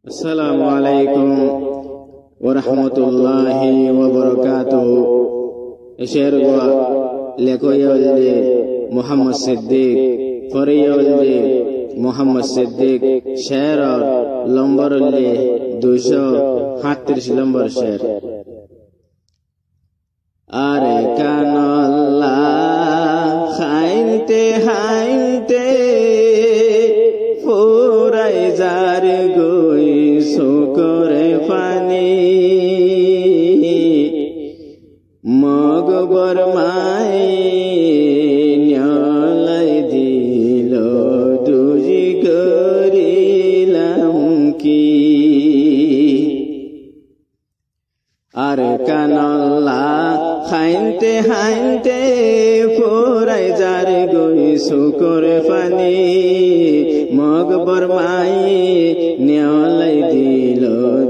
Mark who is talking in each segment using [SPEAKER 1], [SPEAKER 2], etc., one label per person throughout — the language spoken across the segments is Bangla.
[SPEAKER 1] আসসালামু আলাইকুম ওয়া রাহমাতুল্লাহি ওয়া বারাকাতুহু। এশের গোয়া লেখয়লদে মোহাম্মদ সিদ্দিক ফরিয়লদে মোহাম্মদ সিদ্দিক শের লম্বরলে 237 নম্বর শের। আরে কানল্লা খাইতে হাইতে ফুরাই যার গই শুকরে পানি মগবর মাই ন্যালাই দিল দুজি গরিলাম কি। আর কানল্লা খাইতে হাইতে ফুরাই যার গই শুকরে পানি মগবর মাই ন্যালাই দিল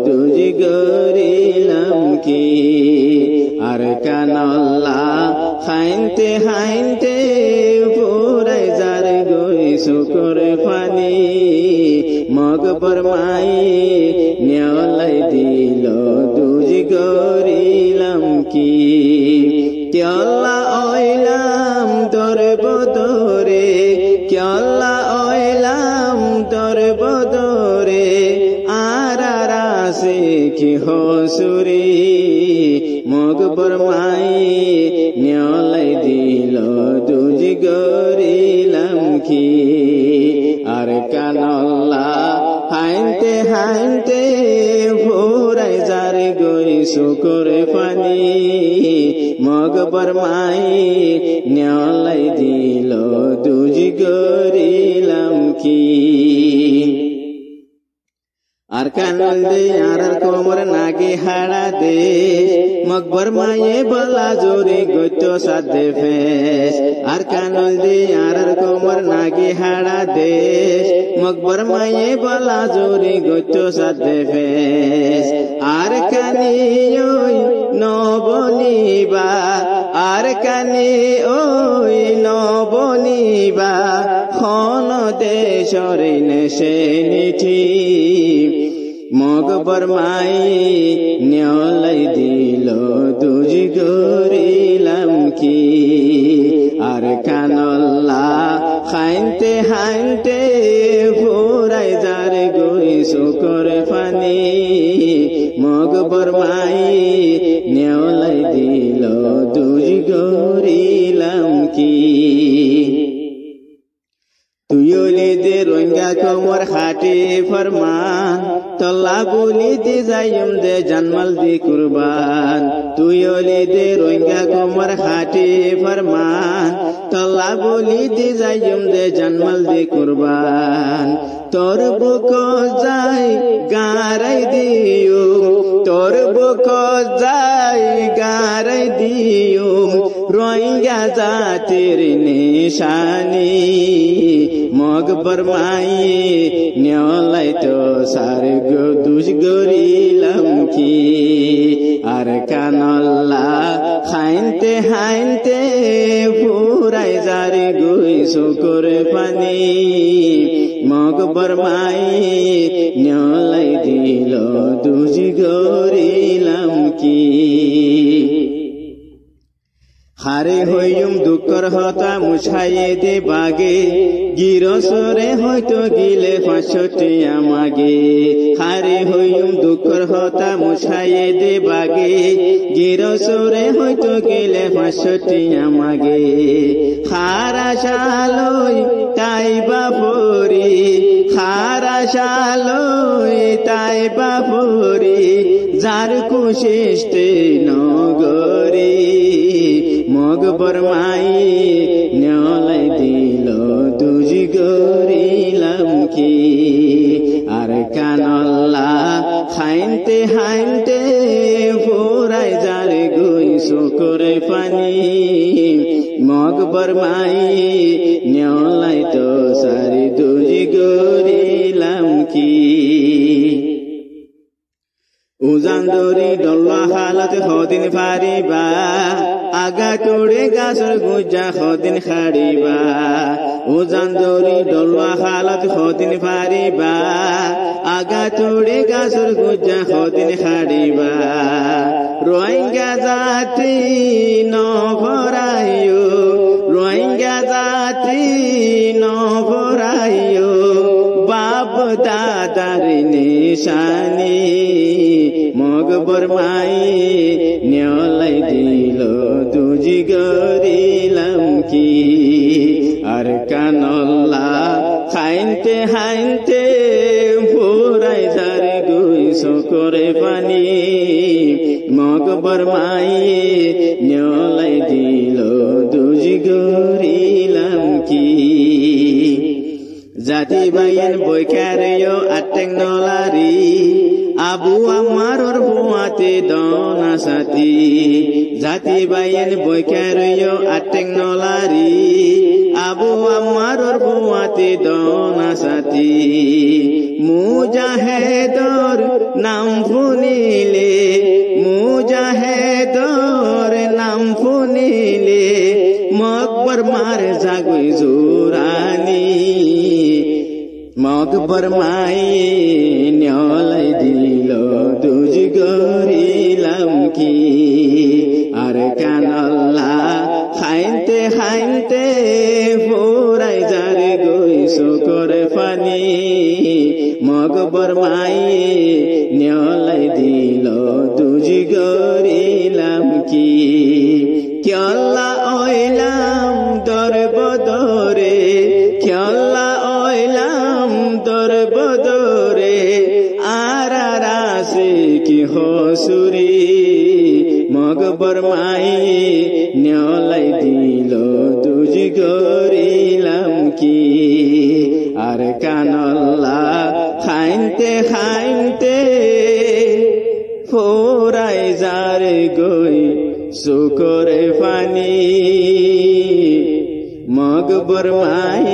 [SPEAKER 1] দুজি গরিলাম কি। আর কানল্লা খাইতে হাইতে ফুরাই যার গই শুকরে পানি মগবর মাই ন্যালাই দিল দুজি গরিলাম কি। কেল্লা ওইলাম তোর বদরে কেল্লা ওইলাম তোর বদরে আর রাসে কি হসুরি মগবর মাই ন্যালাই দিল দুজি গরিলাম কি। আর কানল্লা হাইতে হাইতে ফুরাই যার গই শুকরে পানি মগবর মাই ন্যালাই দিল দুজি গরিলাম কি। আর কানল দে আর কোমর নাগে হাড়া দে মগবর মায়ে বলা জোরে গইতো সাদে ফেস। আর কানল দে আর কোমর নাগে হাড়া দে মগবর মায়ে বলা জোরে গইতো সাদে ফেস। আর কানি ওই নবনিবা আর কানি ওই নবনিবা খন দেশরে নেশে নিঠি মগবর মাই ন্যালাই দিল দুজি গরিলাম কি। আর কানল্লা খাইতে হাইতে ফুরাই যার গই শুকরে পানি মগবর মাই ন্যালাই দিল দুজি গরিলাম কি। তুইলি দে রোঙ্গা কোমর খাটি ফরমান তল্লা বলি দে যাইম দে জানমাল দি কুরবান। তুইলি দে রোঙ্গা কোমর খাটি ফরমান তল্লা বলি দে যাইম দে জানমাল দি কুরবান। তোর বুক যাই গারাই দিও তোর বুক যাই গারাই দিও রোঙ্গা জাতির নিশানি মগবর মাই ন্যালাই তো সার দুজ গরিলাম কি। আর কানল্লা খাইতে হাইতে ফুরাই যার গই শুকরে পানি মগবর মাই ন্যালাই দিল দুজি গরিলাম কি। হারে হইম দুঃখর হতা মুছাইয়ে দে বাগে গিরসরে হয়তো গিলে 500 মাগে। হারে হইম দুঃখর হতা মুছাইয়ে দে বাগে গিরসরে হয়তো গিলে 500 মাগে। খারা শালই তাই বাপরি খারা শালই তাই বাপরি যার কুশিষ্টে নগরী মগবর মাই ন্যালাই দিল দুজি গরিলাম কি। আর কানল্লা খাইতে হাইতে ফুরাই যার গই শুকরে পানি মগবর মাই ন্যালাই তো সারি দুজি গরিলাম কি। উজান দরি ডল্লা হালত হদিন ফারিবা আগা তোড়ে গাছর গুজা হদিন খাড়িবা উজান দরি ডল্লা হালত হদিন ফারিবা আগা তোড়ে গাছর গুজা হদিন খাড়িবা রোহিঙ্গা জাতি নভরাইও রোহিঙ্গা জাতি নভরাইও বাপ দাদার নিশানি মগবর মাই নিয়লাই দিল তুজি গরিলাম কি আর কানল্লা খাইনতে হাইনতে ফুরাই যার গুইস করে পানি মগবর মাই নিয়লাই দিল তুজি গরিলাম কি জাতি বাইন বৈকারিও আটেং নলারি আবু আমারর বুয়াতে দনা সাথী জাতি বাইন বৈকারিও আটেং নলারি আবু আমারর বুয়াতে দনা সাথী মুজাহিদর নাম শুনিলে মুজাহিদর নাম শুনিলে মকবর মার জাগই জোরানি মকবর মাই নিয়লাই দিল তুজ গরিলাম কি আর কানল্লা খাইনতে খাইনতে ফুরাই যার গইস করে পানি মকবর মাই নিয়লাই দিল তুজ গরিলাম কি কেল্লা ওইলাম দর বদরে কেল্লা ওইলাম দর বদরে আরারাসে কি হসুরি মগবর মাই নিয়লাই দিল তুজ গরিলাম কি আর কানল্লা খাইনতে খাইনতে ফুরাই যার গই সুকরে পানি মগবর মাই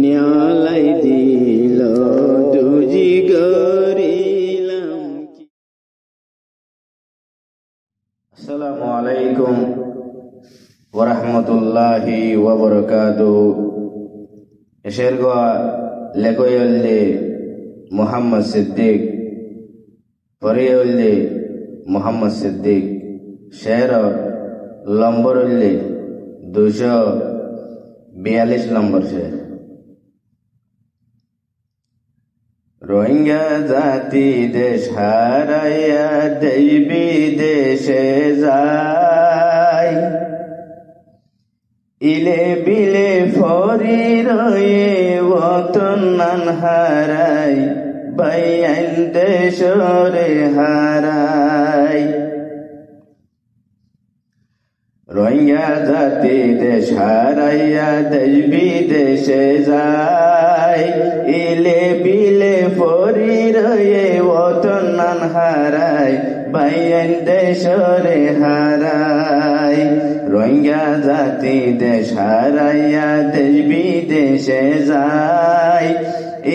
[SPEAKER 1] নিয়লাই দিল তুজি গরিলাম কি। আসসালামু আলাইকুম ওয়া রাহমাতুল্লাহি ওয়া বারাকাতুহু। এশের গোয়া লেগোয়ল্লে মুহাম্মদ সিদ্দিক পরিয়ল্লে মুহাম্মদ সিদ্দিক শের লম্বর 242 নম্বর শের। রোহিঙ্গা জাতি দেশ হারাইয়া দেশ বিদেশে যায় ইলে বিলে ফরি রয়ে ওতন নান হারাই বাইন দেশরে হারাই রোহিঙ্গা জাতি দেশ হারাইয়া দেশ বিদেশে যায় ইলে বিলে ফরি রয়ে ওতন নান হারাই বাইন দেশরে হারাই রোহিঙ্গা জাতি দেশ হারাইয়া দেশ বিদেশে যায়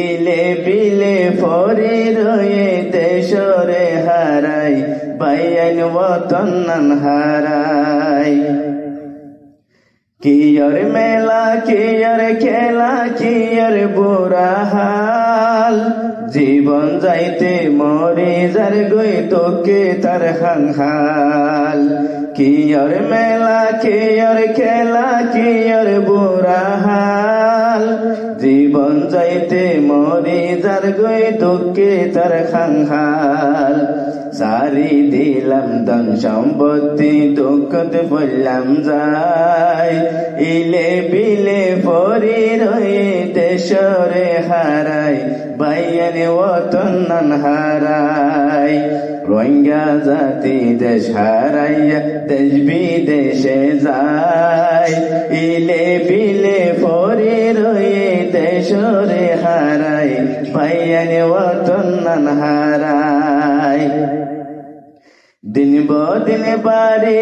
[SPEAKER 1] ইলে বিলে ফরি রয়ে দেশরে হারাই বাইন ওতন নান হারাই কিয়র মেলা কিয়র খেলা কিয়র বুড়া হাল জীবন যাইতে মরে যার গই তোকে তার হাংহাল কিয়র মেলা কিয়র খেলা কিয়র বুড়া হাল জীবন যাইতে মরে যার গই তোকে তার হাংহাল সারি দিলাম ধন সম্পত্তি দুঃখত বললাম যাই ইলে বিলে ফরি রয়ে দেশরে হারাই বাইন ওতন নান হারাই রোহিঙ্গা জাতি দেশ হারাইয়া দেশ বিদেশে যায় ইলে বিলে ফরি রয়ে দেশরে হারাই বাইন ওতন নান হারাই দিন বদিন বারে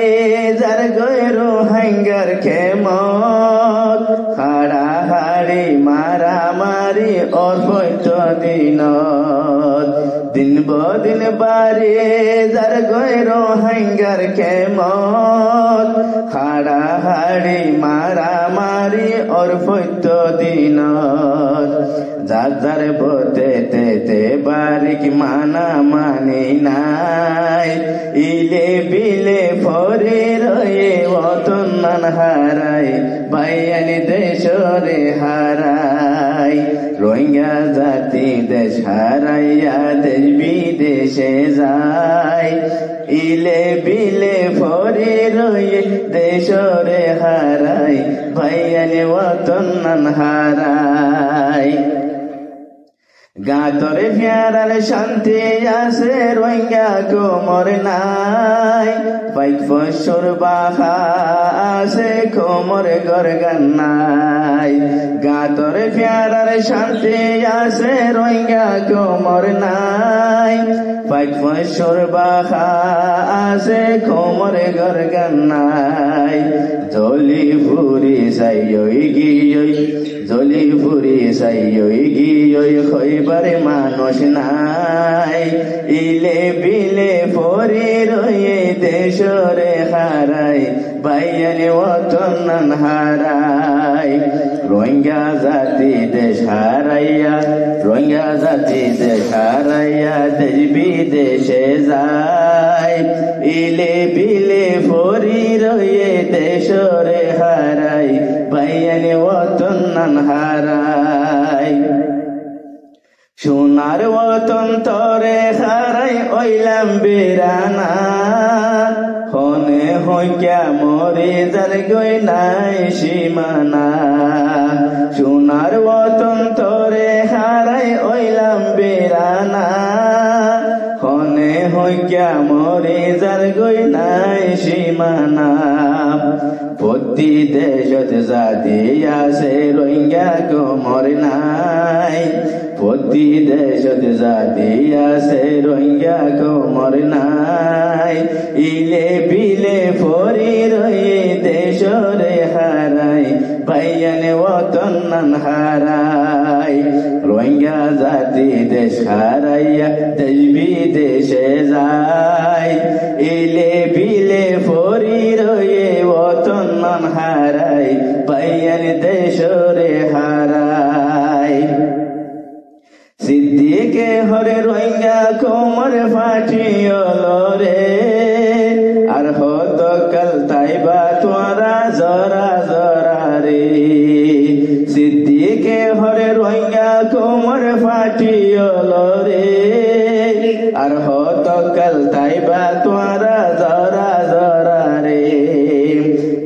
[SPEAKER 1] যার গৈরো হাঙ্গার খেমত হাড়াহাড়ি মারামারি অর্পত দিনত দিন বদিন বারে যার গৈরো হাঙ্গার খেমত হাড়াহাড়ি মারামারি অর্পত দিনত যার যার বতে তে বাড়ি বাড়িক মানা মানে নাই ইলে বিলে ফরে রয়ে অতন নান হারাই ভাইয়ানি দেশরে হারাই রোহিঙ্গা জাতি দেশ হারাইয়া দেশ বিদেশে যায় ইলে বিলে ফরে রয়ে দেশরে হারাই ভাইয়ানি অতন নান হারাই গাতরে ফিয়ারার শান্তি আছে রোহিঙ্গা কোমর নাই পাইক ফসর বাহা আছে কোমর গরগান নাই গাতরে ফিয়ারার শান্তি আছে রোহিঙ্গা কোমর নাই পাইক ফসর বাহা আছে কোমর গরগান নাই জলি ফুরি সাইয়ই গিয়ই জলি ফুরি সাইয়ই গিয়ই খইবারে মানুষ নাই ইলে বিলে ফরে রয়ে দেশরে হারাই ভাইয়ানি অতন নান হারাই রোহিঙ্গা জাতি দেশ হারাইয়া রোহিঙ্গা জাতি দেশ হারাইয়া দেশ বিদেশে যায় ইলে বিলে ফরি রয়ে দেশরে হারাই ভাইয়ানি অতন নান হারাই সোনার ওতন তরে হারাই ওইলাম বেরানা হনে হইয়া মরে যার গই নাই সীমানা সোনার ওতন তরে হারাই ওইলাম বেরানা হনে হইয়া মরে যার গই নাই সীমানা প্রতি দেশত জাতি আছে রোহিঙ্গা কোমর নাই প্রতি দেশত জাতি আছে রোহিঙ্গা কোমর নাই ইলে বিলে ফরি রয়ে দেশরে হারাই ভাইয়ানে অতন নান হারাই রোহিঙ্গা জাতি দেশ হারাইয়া দেশ বিদেশে যায় ইলে বিলে ফরি রয়ে অতন নান হারাই ভাইয়ানে দেশরে হারাই সিদ্দিকে হরে রোহিঙ্গা কোমর ফাটিয়ল রে আর হত কাল তাইবা তোরা জরা জরা রে সিদ্দিকে হরে রোহিঙ্গা কোমর ফাটিয়ল রে আর হত কাল তাইবা তোরা জরা জরা রে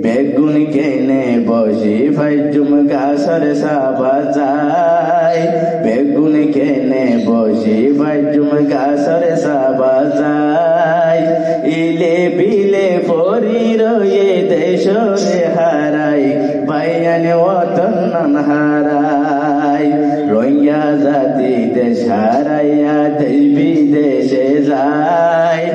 [SPEAKER 1] বেগুন কেনে বসি ফাইজুম গাছর সাবা যায় বেগুন কেনে বসি ফাইজুম গাছর সাবা যায় ইলে বিলে ফরি রয়ে দেশরে হারাই ভাইয়ানে অতন নান হারাই রোহিঙ্গা জাতি দেশ হারাইয়া দেশ বিদেশে যায়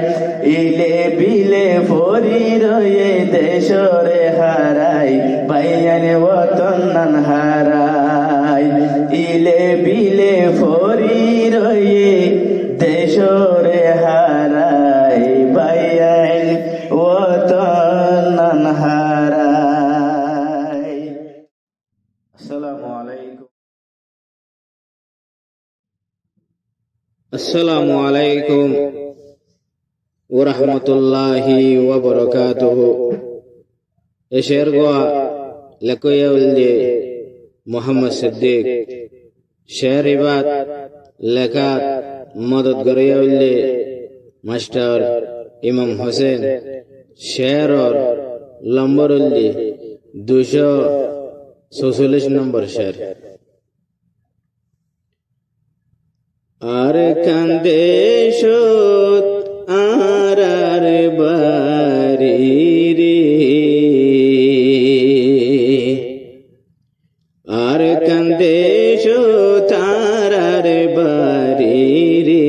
[SPEAKER 1] ইলে বিলে ফরি রয়ে দেশরে হারাই ভাইয়ানে অতন নান হারাই ইলে বিলে ফরি রয়ে দেশরে হারাই ভাইয়ানে অতন নান হারাই। আসসালামু আলাইকুম।
[SPEAKER 2] আসসালামু আলাইকুম ওয়া রাহমাতুল্লাহি ওয়া বারাকাতুহু। এশের গোয়া লেকয়াউলদে মোহাম্মদ সিদ্দিক শের ইবাদ লেখাত মদত গরিয়াউলদে মাস্টার ইমাম হোসেন শের और লম্বরুল্লি 246 নম্বর শের। আর কান্দে শোত আর বাড়ি রে আর কান্দে শোত আর বাড়ি রে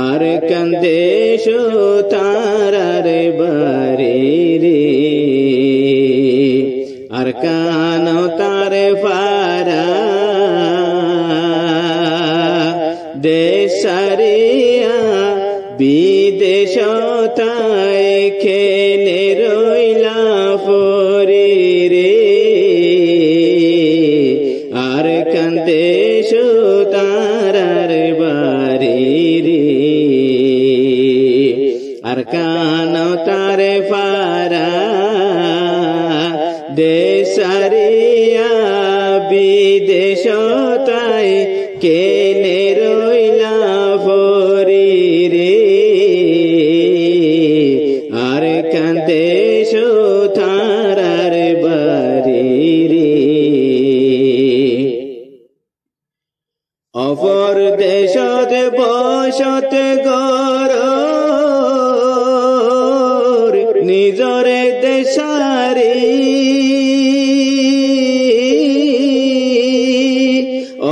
[SPEAKER 2] আর কান্দে শোত আর বাড়ি রে আর কানো তারে ফারা দেশারিয়া বিদেশতায় খেলে রইলা ফরি রে আর কান্দে সুতারার বাড়ি রে আর কান তারে ফারা দেশারিয়া বিদেশতাই কেনে রইলা ফরি রে আর কান্দে সুতারার বাড়ি রে অপর দেশত বসত গর নিজরে দেশারি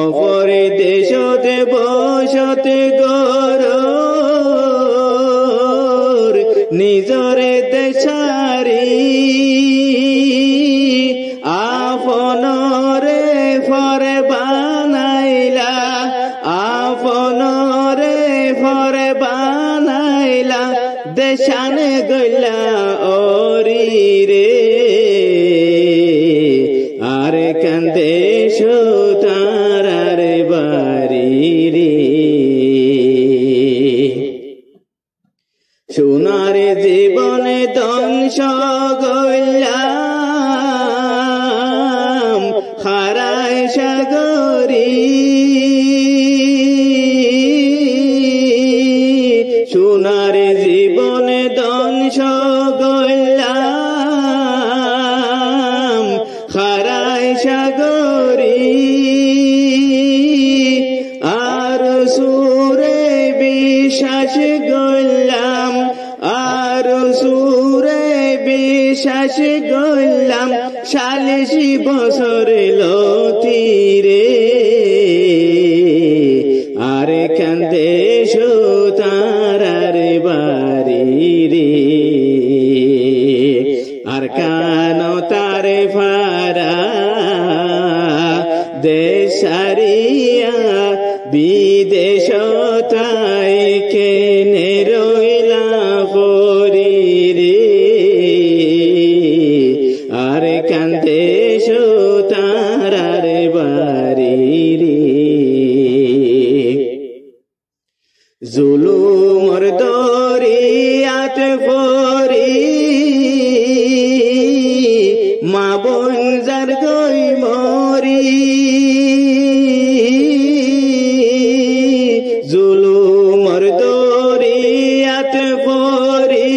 [SPEAKER 2] অপর দেশত বসত গর নিজরে দেশারি আপনরে ফরে বানাইলা আপনরে ফরে বানাইলা দেশানে গইলা ওরি রে আর কান্দে সুতারার বাড়ি রে সোনার জীবনে ধ্বংস গইলাম হারায় সাগরী সোনার জীবনে ধ্বংস গইলাম হারায় সাগরী আর সুরে বিশ্বাস গইলাম আর সুরে বিশ্বাস গইলাম 40 বছর লতি রে আর কান্দে সুতারার বাড়ি রে আর কান তারে ফারা দেশারিয়া বিদেশতাই কেনে রইলা ফরি রে আর কান্দে সুতারার বাড়ি রে জুলুমর দরিয়াত পরি মা বোন যার গই মরি জুলুমর দরিয়াত পরি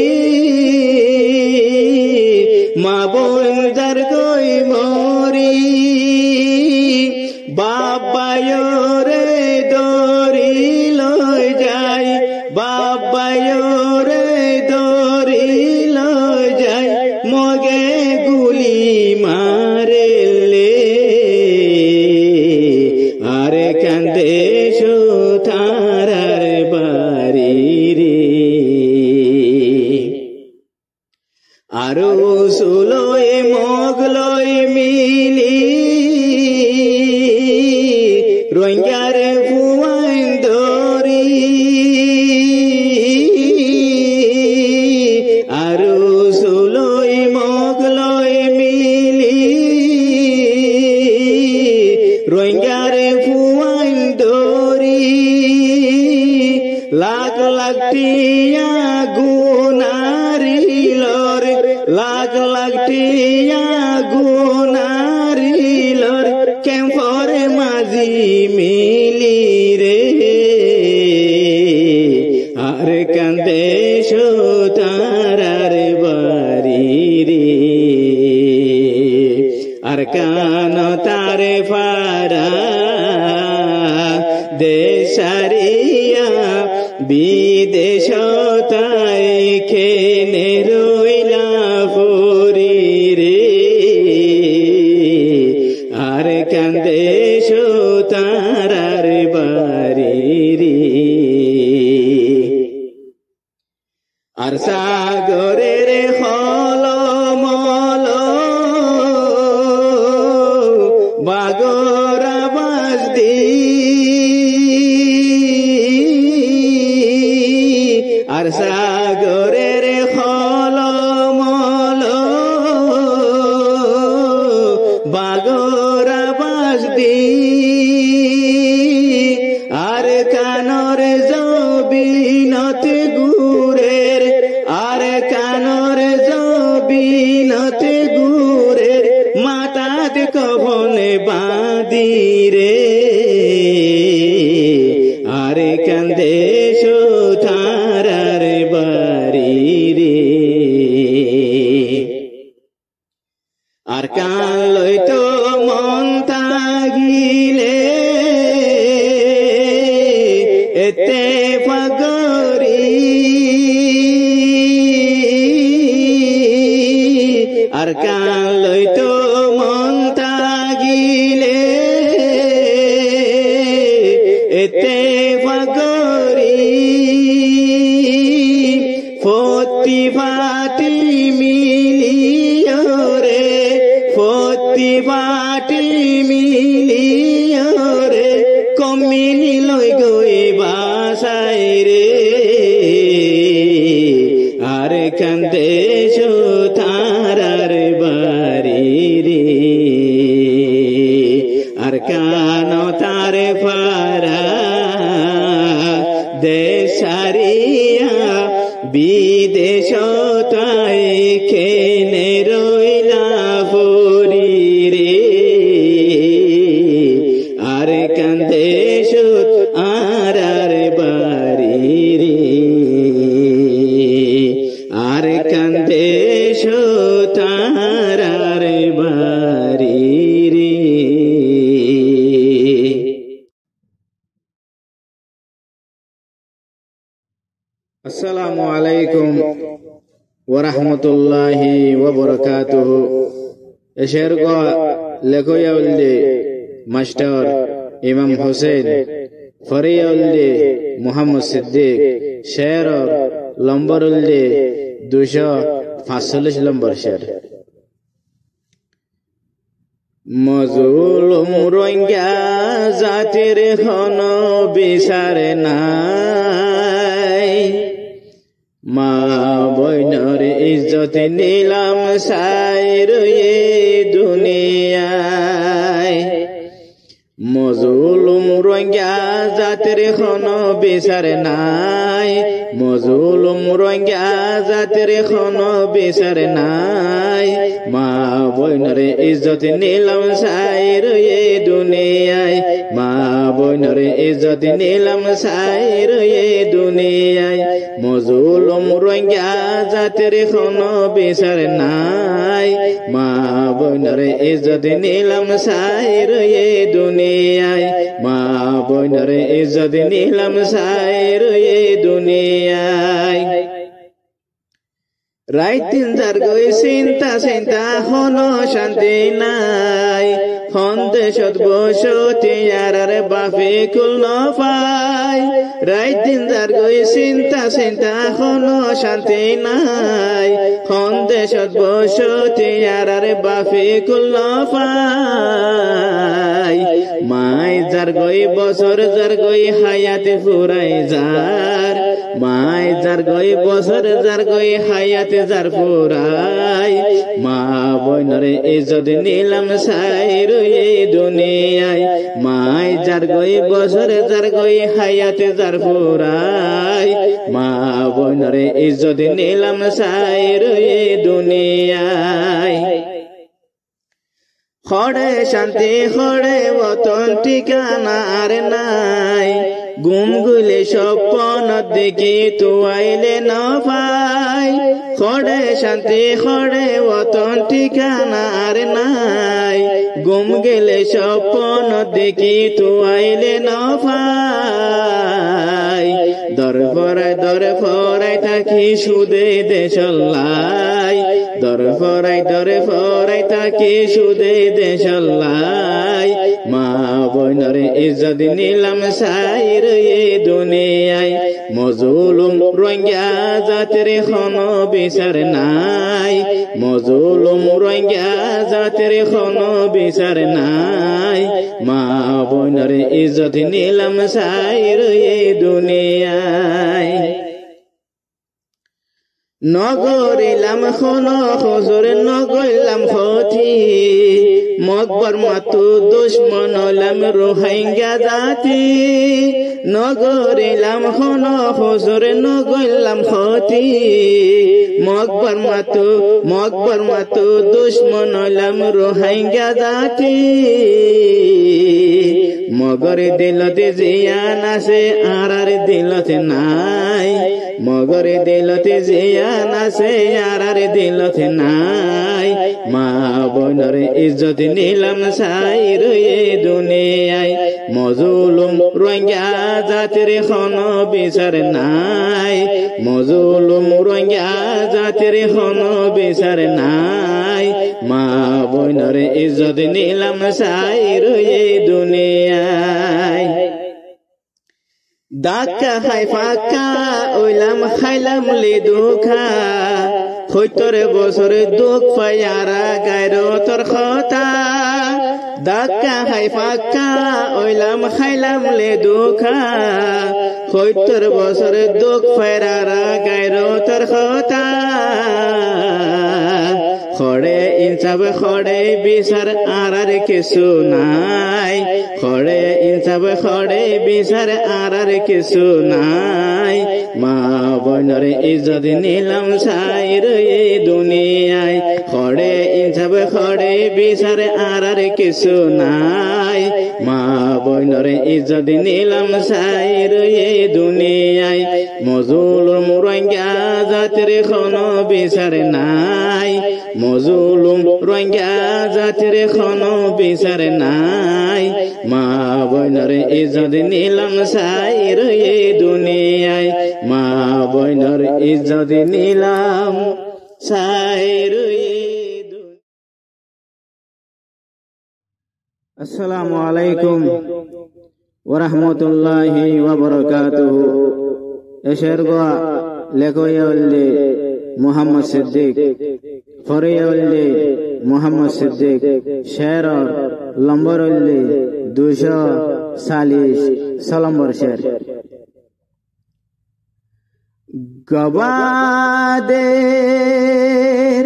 [SPEAKER 2] মা বোন যার গই মরি বাবায়রে দরি লই যায় বাবায়রে দরি লই যায় মগে গুলি মারেলে আর কান্দে সুতারার বাড়ি রে আরো সুলই মগলই মিলি রোহিঙ্গার ফুয়াইন দরি আরো সুলই মগলই মিলি রোহিঙ্গার ফুয়াইন দরি লাখ লাখ টিয়া গুনারি লর লাখ লাখ টিয়া গুনারি লর কেম্পর মাঝি মিলি রে আর কান্দে সুতারার বাড়ি রে আর কান তারে ফারা দেশারিয়া বিদেশতাই কেনে রইলা ফরি রে আর কান্দে সুতারার বাড়ি রে আর সাগরের হলমল বাগরা বাজদি আর সাগরের হলমল বাগরা বাজদি এতে ফাগরি ফতি ফাটি মিলিও রে ফতি ফাটি মিলিও রে কমিনি লই গই বাসাই রে আর কান্দে তারার বাড়ি রে আর কান তার ফারা দেশারিয়া বিদেশ তাই খেনে রইলা পরি রে আর কান্দে আর বাড়ি রে আর কান্দে তার বাড়ি রে। আসসালামু আলাইকুম ওয়া রাহমাতুল্লাহি ওয়া বারাকাতুহু। এশের গো লেখয়াউল্লি মাস্টার ইমাম হোসেন ফরিয়াউল্লি মুহাম্মদ সিদ্দিক শের লম্বরুল্লি 245 নম্বর শের। মজলুম রোহিঙ্গা জাতির হন বিচার নাই মা বইনর ইজ্জত নিলাম সাইর এ দুনিয়ায় মজলুম রোহিঙ্গা জাতির হন বিচার নাই মজলুম রোহিঙ্গা জাতির হন বিচার নাই মা বইনর ইজ্জত নিলাম সাইর এ দুনিয়ায় মা বইনর ইজ্জত নিলাম সাইর এ দুনিয়ায় মজলুম রোহিঙ্গা জাতির হন বিচার নাই মা বইনর ইজ্জত নিলাম সাইর এ দুনিয়ায় মা বইনর ইজ্জত নিলাম সাইর এ দুনিয়ায় রাইত দিন যার গই চিন্তা চিন্তা হন শান্তি নাই হন দেশত বসতি আর বাপে কুল নপায় রাইত দিন যার গই চিন্তা চিন্তা হন শান্তি নাই হন দেশত বসতি আর বাপে কুল নপায় মাই যার গই বছর যার গই হায়াতে ফুরাই যার মাই যার গই বছর যার গই হায়াতে যার ফুরাই মা বইনরে ইজ্জত নিলাম সাইর এ দুনিয়ায় মাই যার গই বছর যার গই হায়াতে যার ফুরাই মা বইনরে ইজ্জত নিলাম সাইর এ দুনিয়ায় খড়ে শান্তি খড়ে বতন ঠিকানা আর নাই গুম গুলে স্বপ্ন দেখি তু আইলে ন পাই খড়ে শান্তি খড়ে বতন ঠিকানা আর নাই গুম গেলে স্বপ্ন দেখি তু আইলে ন পাই দর ফরাই থাকি সুদে দেশল্লাই দর ফরাই থাকি সুদে দেশল্লাই মা বইনর ইজ্জত নিলাম সাইর এ দুনিয়ায় মজলুম রোহিঙ্গা জাতির হন বিচার নাই মজলুম রোহিঙ্গা জাতির হন বিচার নাই মা বইনর ইজ্জত নিলাম সাইর এ দুনিয়ায় নগরিলাম খন হজুর নগরিলাম ক্ষতি মকবর মাতু দুশ্মন হলাম রোহিঙ্গা জাতি নগরিলাম খন হজুর নগরিলাম ক্ষতি মকবর মাতু দুশ্মন হলাম রোহিঙ্গা জাতি মগর দিলতে জিয়ান আছে আর দিলতে নাই মগর দিলতে জিয়ান আছে আর দিলতে নাই মা বইনর ইজ্জত নিলাম সাইর এ দুনিয়ায় মজলুম রোহিঙ্গা জাতির হন বিচার নাই মজলুম রোহিঙ্গা জাতির হন বিচার নাই মা বইনর ইজ্জত নিলাম সাইর এ দুনিয়ায় ডাক্কা হাই ফাঁকা ওইলাম খাইলাম লে দুখা ৭০ বছরে দুঃখ পায়ারা গাইর তোর কথা ডাক্কা হাই ফাঁকা ওইলাম খাইলাম লে দুখা ৭০ বছরে দুঃখ পায়ারা গাইর তোর কথা খড়ে ইনসাফ খড়ে বিচার আর কিছু নাই খড়ে ইনসাফ খড়ে বিচার আর কিছু নাই মা বোনের ইজ্জত নিলাম সাইর এই দুনিয়ায় খড়ে ইনসাফ খড়ে বিচার আর কিছু নাই মা বোনের ইজ্জত নিলাম সাইর এই দুনিয়ায় মজলুম রোহিঙ্গা জাতির কোনো বিচার নাই মজলুম রোহিঙ্গা জাতির কোনো বিচার নাই মা বোনের ইজ্জত নিলাম সাইর এই দুনিয়ায় মা বোনের ইজ্জত নিলাম সাইর
[SPEAKER 1] আসসালামু আলাইকুম ওয়া রাহমাতুল্লাহি ওয়া বারাকাতুহু এশের গোয়া লেখোয়াল্লি মোহাম্মদ সিদ্দিক ফরিয়াল্লি মোহাম্মদ সিদ্দিক শের লম্বরল্লি 240 নম্বর শের গবাদের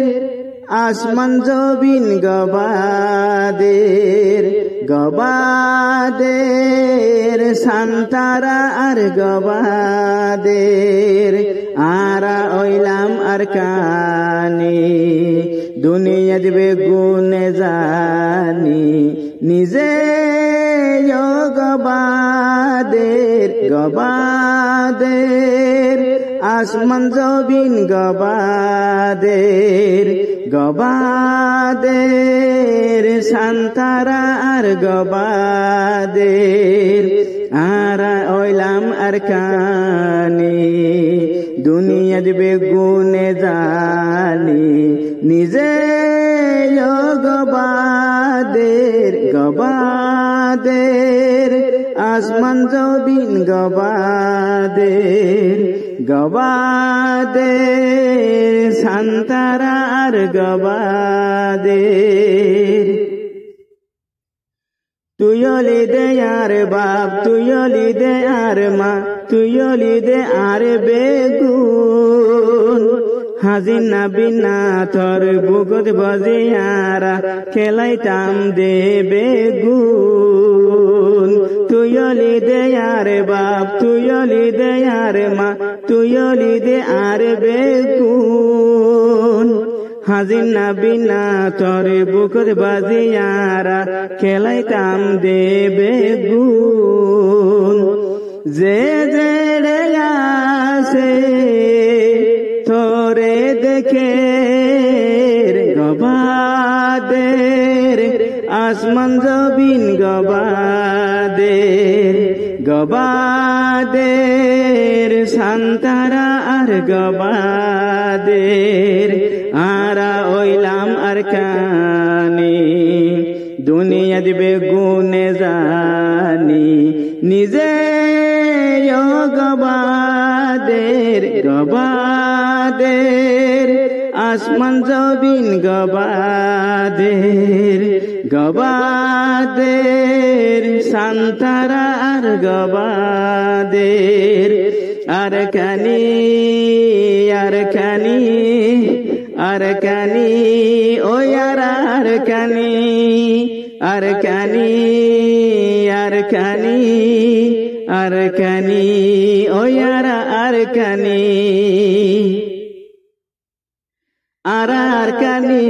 [SPEAKER 1] আসমান জবিন গবাদের গবাদের সান্তারা আর গবাদের আরা ওইলাম আর কানি দুনিয়া দিবে গুনে জানি নিজে গবাদের গবাদের আসমান জবিন গবাদের গবাদের সান্তারা আর গবাদের আরা ওইলাম আর কানি দুনিয়া দিবে গুনে জানি নিজে গবাদের গবাদের আসমান জবিন গবাদের গবাদের সান্তারা আর গবাদের তুইলি দে আর বাপ তুইলি দে আর মা তুইলি দে আর বেগুন হাজির না বিনা থর বুকত বজিয়ারা খেলাইতাম দে বেগুন তুইলি দে আর বাপ তুইলি দে আর মা তুইলি দে আর বেগুন হাজির না বিনা তোর বুকত বাজিয়ারা খেলাইতাম দে বেগুন যে জেড়ে আসে তোরে দেখে গবাদের আসমান জবিন গবাদের গবাদের সান্তারা আর গবাদের আরা ওইলাম আর কানি দুনিয়া দিবে গুনে জানি নিজে গবাদের গবাদের আসমান জবিন গবাদের গবাদের সান্তারা আর গবাদের আর কানি আর কানি আর কানি ও আর কানি আর কানি আর কানি আর কানি ও আর কানি আর কানি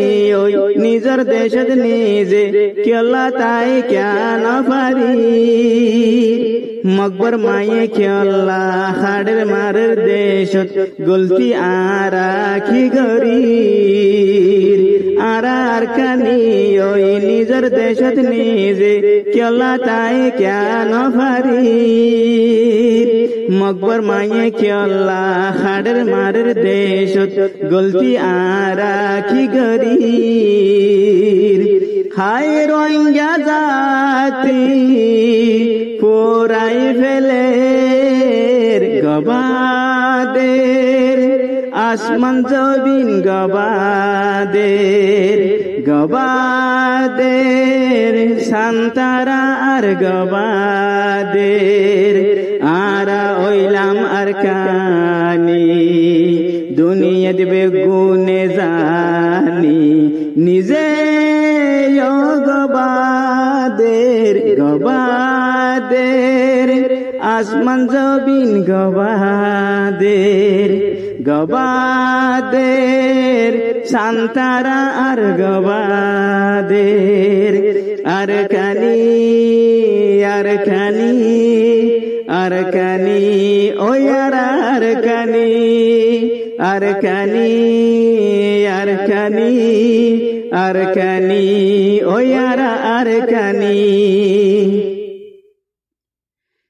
[SPEAKER 1] ওই নিজের দেশত নিজে কেলা তাই কেন পারি মকবর মায়ে খেলা হাড়ের মারের দেশত গলতি আরা কি গরি আর কানি ওই নিজের দেশত নিজে কেলা তাই কেন পারি মকবর মায়ে খেলা হাড়ের মারের দেশত গলতি আরা কি গরি হায় রোহিঙ্গা জাতি পোরাই ফেলে গবাদের আসমান জবিন গবাদের শান্তারা আর গবাদের আরা ওইলাম আর কানি দুনিয়া দিবে গুনে জানি নিজে গবাদের আসমান জবিন গবাদের শান্তারা আর গবাদের আর কানি ওই আর কানি ওই আর কানি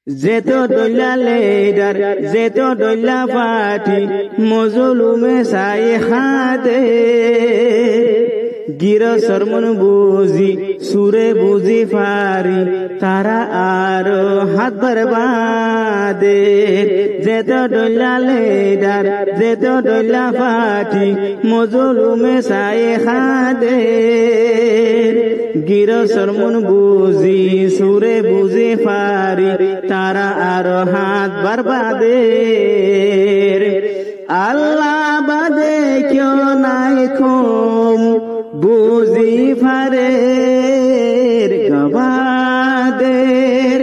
[SPEAKER 1] যেত ডইলা লেডার যেত ডইলা পাঠি মজলুমে সাই হাদে গিরসর মন বুঝি সুরে বুঝি পারি তারা আরো হাত বরবাদে যেত ডইলা লেডার যেত ডইলা পাঠি মজলুমে সাই হাদে গিরসর মন বুঝি সুরে বুঝি পারি তারা আরো হাত বরবাদের আল্লাহ বাদে কেউ নাই কম বুঝি ফারে গবাদের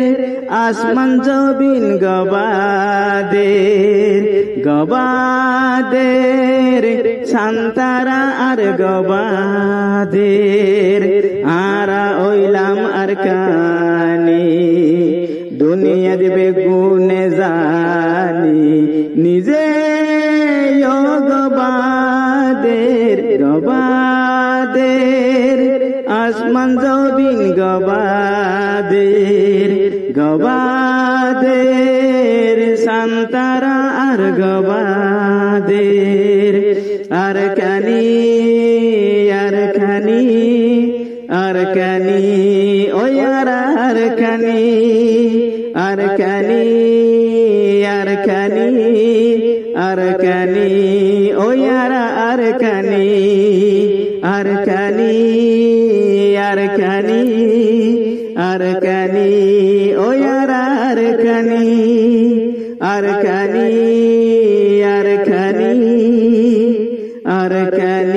[SPEAKER 1] আসমান জবিন গবাদের শান্তারা আর গবাদের আরা ওইলাম আর কানি দুনিয়া দিবে গুনে জানি নিজে গবাদের আসমান জবিন গবাদের শান্তারা আর গবাদের আর কানি ওই আর কানি ওই আর কানি ওই আর কানি